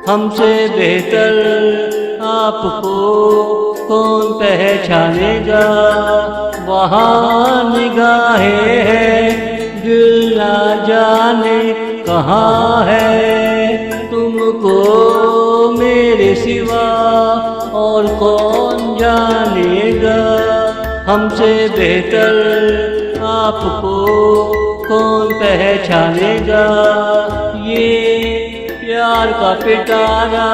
हमसे बेहतर आपको कौन पहचानेगा। वहाँ निगाहें हैं दिल ना जाने कहाँ है। तुमको मेरे सिवा और कौन जानेगा। हमसे बेहतर आपको कौन पहचानेगा। ये प्यार का पिटारा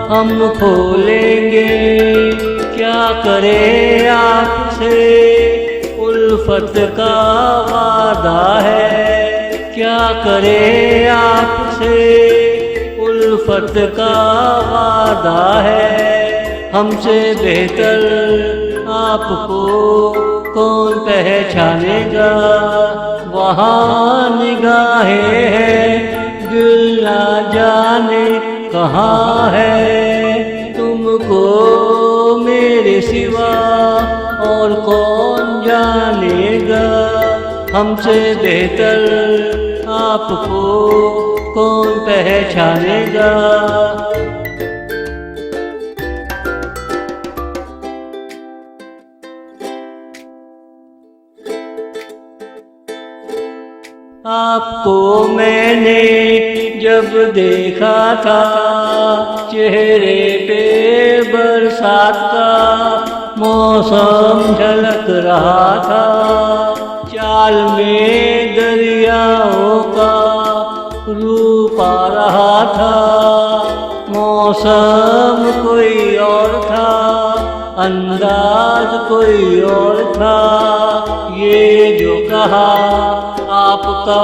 हम खोलेंगे, क्या करे आपसे उल्फत का वादा है। क्या करे आपसे उल्फत का वादा है। हमसे बेहतर आपको कौन पहचानेगा। वहाँ निगाहें हैं दिल ना जाने कहाँ है। तुमको मेरे सिवा और कौन जानेगा। हमसे बेहतर आपको कौन पहचानेगा। आपको मैंने जब देखा था चेहरे पे बरसात का मौसम झलक रहा था। चाल में दरियाओं का रूप आ रहा था। मौसम कोई और था, अंदाज कोई और था। ये जो कहा आपका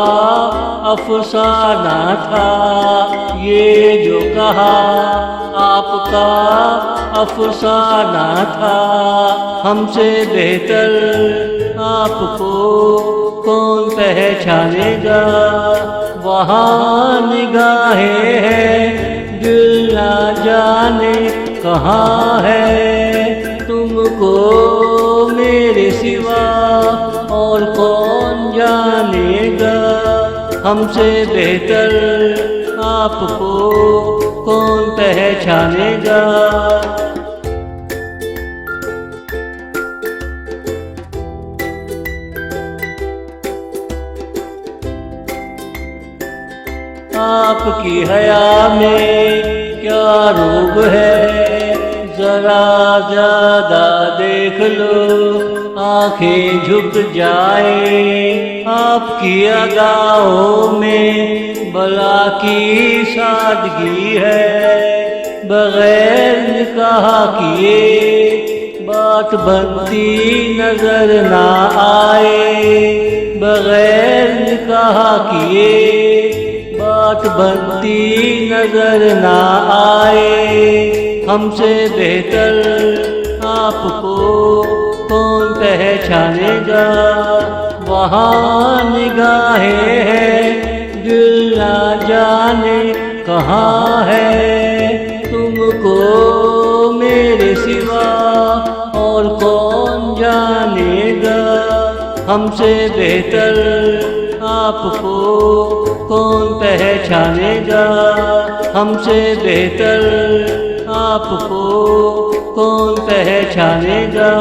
अफसाना था। ये जो कहा आपका अफसाना था। हमसे बेहतर आपको कौन पहचानेगा। वहाँ निगाहें हैं दिल ना जाने कहाँ है। तुमको मेरे सिवा और कौन जानेगा। हमसे बेहतर आपको कौन पहचानेगा। आपकी हया में क्या रूप है जरा ज्यादा देख लो। आंखें झुक जाए आपकी अदाओं में बला की सादगी है। बगैर निकाह किए बात बनती नजर ना आए। बगैर निकाह किए बात बनती नजर ना आए। हमसे बेहतर आपको कौन पहचानेगा। वहाँ निगाहें हैं दिल ना जाने कहाँ है। तुमको मेरे सिवा और कौन जानेगा। हमसे बेहतर आपको कौन पहचानेगा। हमसे बेहतर आपको कौन पहचानेगा।